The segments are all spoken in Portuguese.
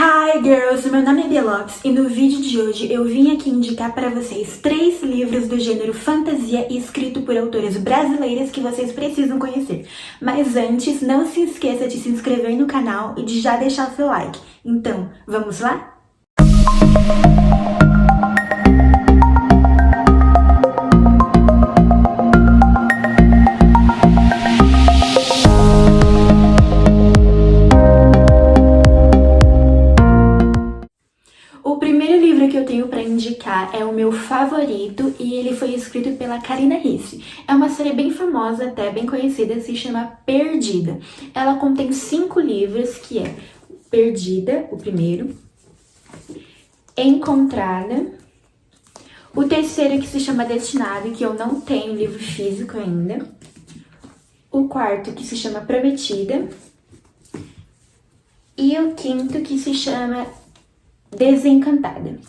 Hi girls, meu nome é Bia Lopes e no vídeo de hoje eu vim aqui indicar para vocês 3 livros do gênero fantasia escrito por autoras brasileiras que vocês precisam conhecer. Mas antes, não se esqueça de se inscrever no canal e de já deixar seu like. Então, vamos lá? O primeiro livro que eu tenho para indicar é o meu favorito e ele foi escrito pela Karina Ricci. É uma série bem famosa, até bem conhecida, se chama Perdida. Ela contém 5 livros, que é Perdida, o primeiro, Encontrada, o terceiro que se chama Destinado, que eu não tenho livro físico ainda, o quarto que se chama Prometida e o quinto que se chama Desencantada.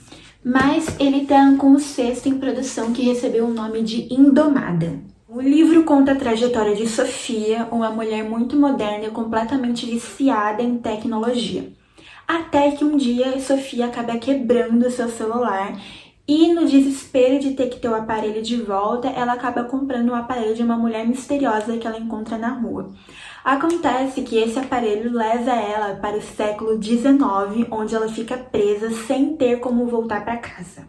Mas ele tá com o 6º em produção, que recebeu o nome de Indomada. O livro conta a trajetória de Sofia, uma mulher muito moderna e completamente viciada em tecnologia. Até que um dia Sofia acaba quebrando seu celular e, no desespero de ter que ter o aparelho de volta, ela acaba comprando o aparelho de uma mulher misteriosa que ela encontra na rua. Acontece que esse aparelho leva ela para o século XIX, onde ela fica presa sem ter como voltar para casa.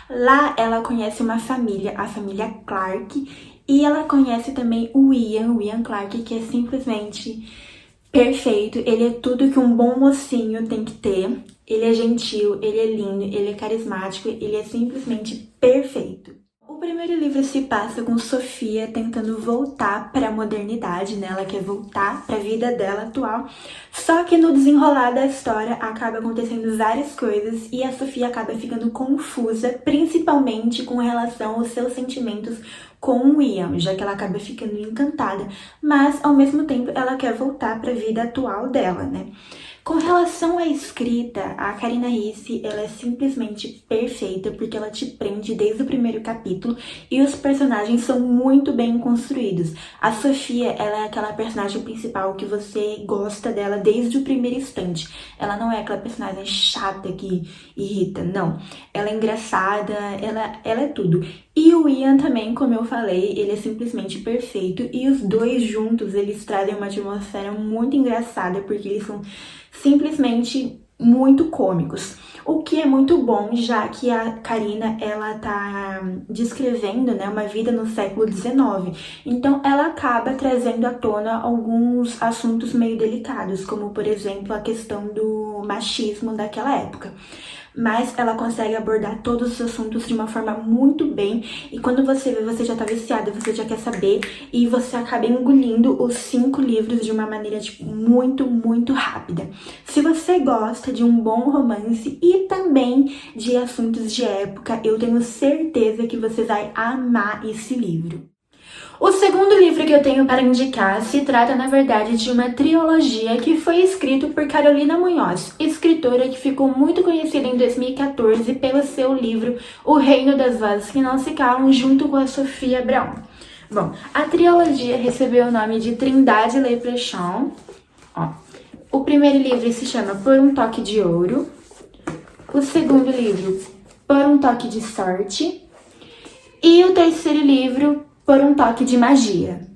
Lá ela conhece uma família, a família Clark, e ela conhece também o Ian Clark, que é simplesmente perfeito. Ele é tudo que um bom mocinho tem que ter. Ele é gentil, ele é lindo, ele é carismático, ele é simplesmente perfeito. O primeiro livro se passa com Sofia tentando voltar para a modernidade, né? Ela quer voltar para a vida dela atual. Só que no desenrolar da história acaba acontecendo várias coisas e a Sofia acaba ficando confusa, principalmente com relação aos seus sentimentos com o Ian, já que ela acaba ficando encantada, mas ao mesmo tempo ela quer voltar para a vida atual dela, né? Com relação à escrita, a Karina Ricci, ela é simplesmente perfeita porque ela te prende desde o primeiro capítulo e os personagens são muito bem construídos. A Sofia, ela é aquela personagem principal que você gosta dela desde o primeiro instante. Ela não é aquela personagem chata que irrita, não. Ela é engraçada, ela é tudo. E o Ian também, como eu falei, ele é simplesmente perfeito e os dois juntos, eles trazem uma atmosfera muito engraçada porque eles são simplesmente muito cômicos, o que é muito bom, já que a Karina, ela tá descrevendo, né, uma vida no século XIX, então ela acaba trazendo à tona alguns assuntos meio delicados, como por exemplo a questão do machismo daquela época. Mas ela consegue abordar todos os assuntos de uma forma muito bem, e quando você vê, você já tá viciada, você já quer saber, e você acaba engolindo os 5 livros de uma maneira, tipo, muito rápida. Se você gosta de um bom romance e também de assuntos de época, eu tenho certeza que você vai amar esse livro. O segundo livro que eu tenho para indicar se trata, na verdade, de uma trilogia que foi escrito por Carolina Munhoz, escritora que ficou muito conhecida em 2014 pelo seu livro O Reino das Vozes que Não Se Calam, junto com a Sofia Abraão. Bom, a trilogia recebeu o nome de Trindade Leprechaun. O primeiro livro se chama Por um Toque de Ouro, o segundo livro, Por um Toque de Sorte, e o terceiro livro, Por um Toque de Magia.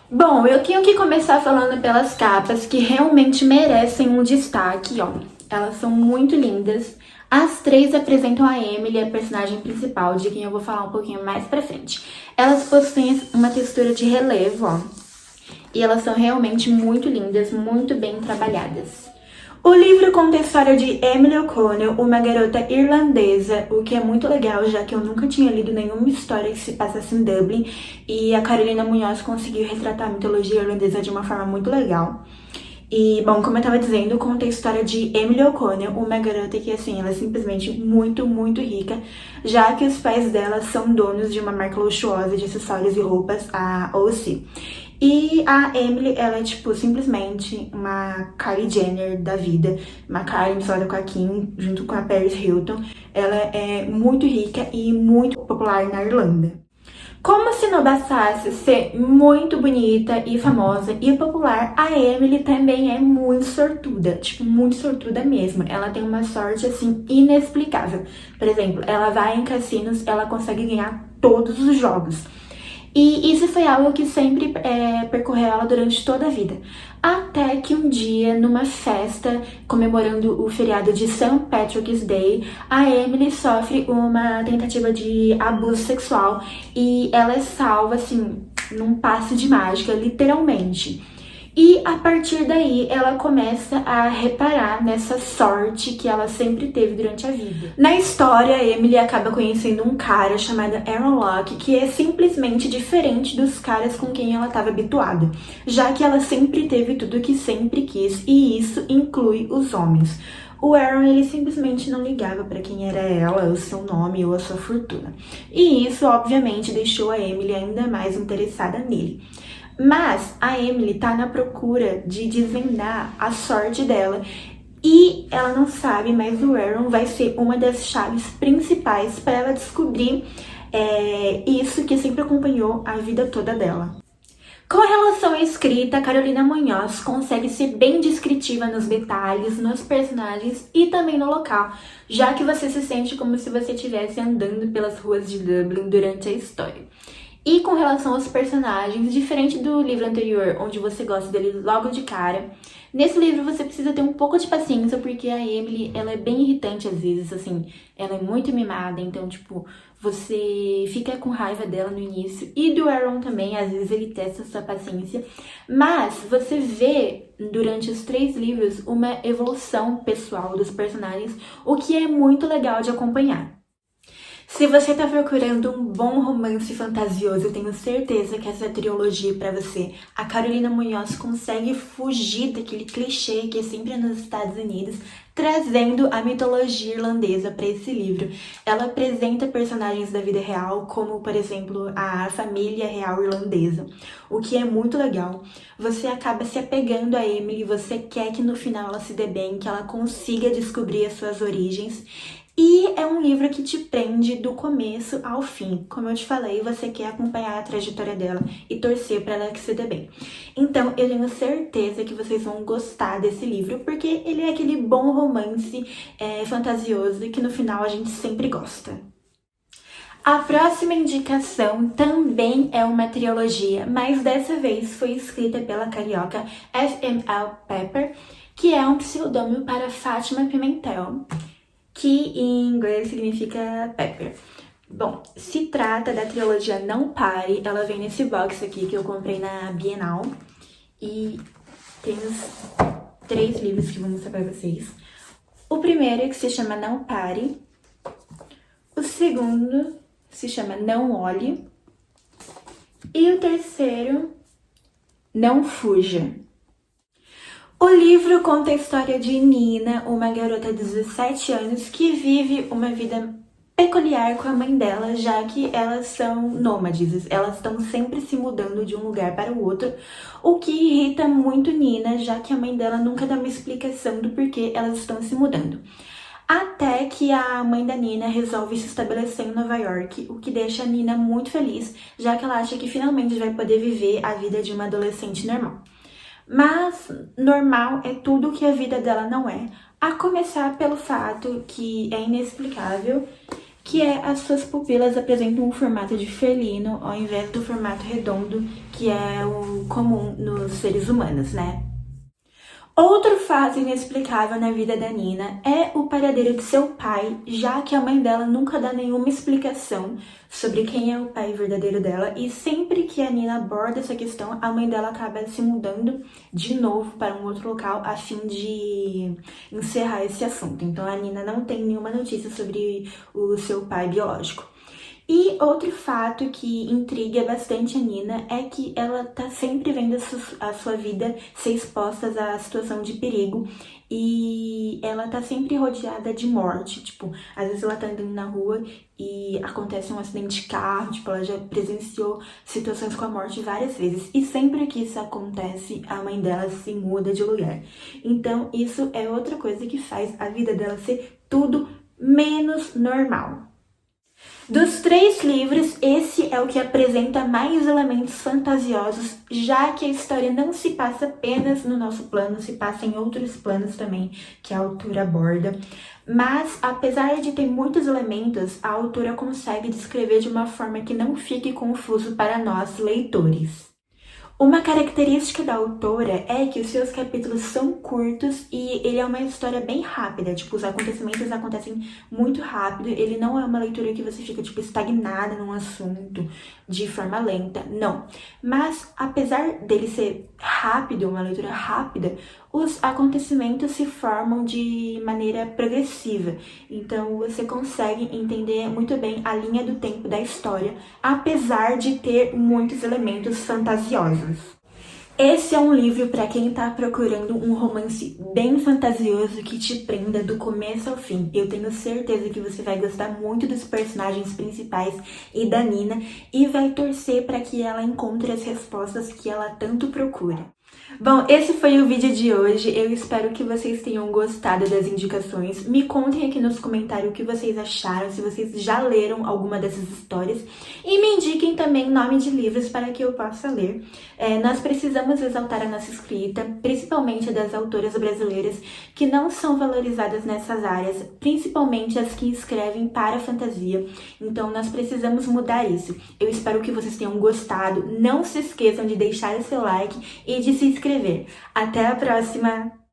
Bom, eu tenho que começar falando pelas capas, que realmente merecem um destaque, ó. Elas são muito lindas. As 3 apresentam a Emily, a personagem principal, de quem eu vou falar um pouquinho mais pra frente. Elas possuem uma textura de relevo, ó. E elas são realmente muito lindas, muito bem trabalhadas. O livro conta a história de Emily O'Connell, uma garota irlandesa, o que é muito legal, já que eu nunca tinha lido nenhuma história que se passasse em Dublin, e a Carolina Munhoz conseguiu retratar a mitologia irlandesa de uma forma muito legal. E, bom, como eu tava dizendo, conta a história de Emily O'Connell, uma garota que, assim, ela é simplesmente muito rica, já que os pais dela são donos de uma marca luxuosa de acessórios e roupas, a O.C. E a Emily, ela é, tipo, simplesmente uma Kylie Jenner da vida. Uma Kylie misturada com a Kim, junto com a Paris Hilton. Ela é muito rica e muito popular na Irlanda. Como se não bastasse ser muito bonita e famosa e popular, a Emily também é muito sortuda, tipo, muito sortuda mesmo. Ela tem uma sorte, assim, inexplicável. Por exemplo, ela vai em cassinos, ela consegue ganhar todos os jogos. E isso foi algo que sempre percorreu ela durante toda a vida. Até que um dia, numa festa comemorando o feriado de St. Patrick's Day, a Emily sofre uma tentativa de abuso sexual e ela é salva, assim, num passe de mágica, literalmente. E a partir daí ela começa a reparar nessa sorte que ela sempre teve durante a vida. Na história, a Emily acaba conhecendo um cara chamado Aaron Locke, que é simplesmente diferente dos caras com quem ela estava habituada, já que ela sempre teve tudo que sempre quis, e isso inclui os homens. O Aaron, ele simplesmente não ligava para quem era ela, o seu nome ou a sua fortuna. E isso, obviamente, deixou a Emily ainda mais interessada nele. Mas a Emily tá na procura de desvendar a sorte dela e ela não sabe, mas o Aaron vai ser uma das chaves principais para ela descobrir isso que sempre acompanhou a vida toda dela. Com relação à escrita, Carolina Munhoz consegue ser bem descritiva nos detalhes, nos personagens e também no local, já que você se sente como se você estivesse andando pelas ruas de Dublin durante a história. E com relação aos personagens, diferente do livro anterior, onde você gosta dele logo de cara, nesse livro você precisa ter um pouco de paciência, porque a Emily, ela é bem irritante às vezes, assim, ela é muito mimada, então, tipo, você fica com raiva dela no início, e do Aaron também, às vezes ele testa a sua paciência, mas você vê, durante os 3 livros, uma evolução pessoal dos personagens, o que é muito legal de acompanhar. Se você está procurando um bom romance fantasioso, eu tenho certeza que essa trilogia é para você. A Carolina Munhoz consegue fugir daquele clichê que é sempre nos Estados Unidos, trazendo a mitologia irlandesa para esse livro. Ela apresenta personagens da vida real, como, por exemplo, a família real irlandesa, o que é muito legal. Você acaba se apegando a Emily, você quer que no final ela se dê bem, que ela consiga descobrir as suas origens. E é um livro que te prende do começo ao fim. Como eu te falei, você quer acompanhar a trajetória dela e torcer para ela que se dê bem. Então, eu tenho certeza que vocês vão gostar desse livro, porque ele é aquele bom romance fantasioso que no final a gente sempre gosta. A próxima indicação também é uma trilogia, mas dessa vez foi escrita pela carioca F.M.L. Pepper, que é um pseudônimo para Fátima Pimentel, que em inglês significa Pepper. Bom, se trata da trilogia Não Pare, ela vem nesse box aqui que eu comprei na Bienal, e tem os 3 livros que eu vou mostrar pra vocês. O primeiro é que se chama Não Pare, o segundo se chama Não Olhe, e o terceiro, Não Fuja. O livro conta a história de Nina, uma garota de 17 anos que vive uma vida peculiar com a mãe dela, já que elas são nômades, elas estão sempre se mudando de um lugar para o outro, o que irrita muito Nina, já que a mãe dela nunca dá uma explicação do porquê elas estão se mudando. Até que a mãe da Nina resolve se estabelecer em Nova York, o que deixa a Nina muito feliz, já que ela acha que finalmente vai poder viver a vida de uma adolescente normal. Mas normal é tudo que a vida dela não é, a começar pelo fato que é inexplicável, que as suas pupilas apresentam um formato de felino ao invés do formato redondo, que é o comum nos seres humanos, né? Outro fato inexplicável na vida da Nina é o paradeiro de seu pai, já que a mãe dela nunca dá nenhuma explicação sobre quem é o pai verdadeiro dela, e sempre que a Nina aborda essa questão, a mãe dela acaba se mudando de novo para um outro local a fim de encerrar esse assunto. Então a Nina não tem nenhuma notícia sobre o seu pai biológico. E outro fato que intriga bastante a Nina é que ela tá sempre vendo a sua vida ser exposta à situação de perigo, e ela tá sempre rodeada de morte. Tipo, às vezes ela tá andando na rua e acontece um acidente de carro, tipo, ela já presenciou situações com a morte várias vezes. E sempre que isso acontece, a mãe dela se muda de lugar. Então, isso é outra coisa que faz a vida dela ser tudo menos normal. Dos 3 livros, esse é o que apresenta mais elementos fantasiosos, já que a história não se passa apenas no nosso plano, se passa em outros planos também que a autora aborda. Mas, apesar de ter muitos elementos, a autora consegue descrever de uma forma que não fique confuso para nós, leitores. Uma característica da autora é que os seus capítulos são curtos e ele é uma história bem rápida, tipo, os acontecimentos acontecem muito rápido, ele não é uma leitura que você fica, tipo, estagnada num assunto de forma lenta, não. Mas, apesar dele ser rápido, uma leitura rápida, os acontecimentos se formam de maneira progressiva, então você consegue entender muito bem a linha do tempo da história, apesar de ter muitos elementos fantasiosos. Esse é um livro para quem tá procurando um romance bem fantasioso que te prenda do começo ao fim. Eu tenho certeza que você vai gostar muito dos personagens principais e da Nina e vai torcer para que ela encontre as respostas que ela tanto procura. Bom, esse foi o vídeo de hoje. Eu espero que vocês tenham gostado das indicações. Me contem aqui nos comentários o que vocês acharam, se vocês já leram alguma dessas histórias. E me indiquem também nome de livros para que eu possa ler. Nós precisamos exaltar a nossa escrita, principalmente das autoras brasileiras que não são valorizadas nessas áreas, principalmente as que escrevem para a fantasia. Então, nós precisamos mudar isso. Eu espero que vocês tenham gostado. Não se esqueçam de deixar o seu like e de se inscrever. Até a próxima!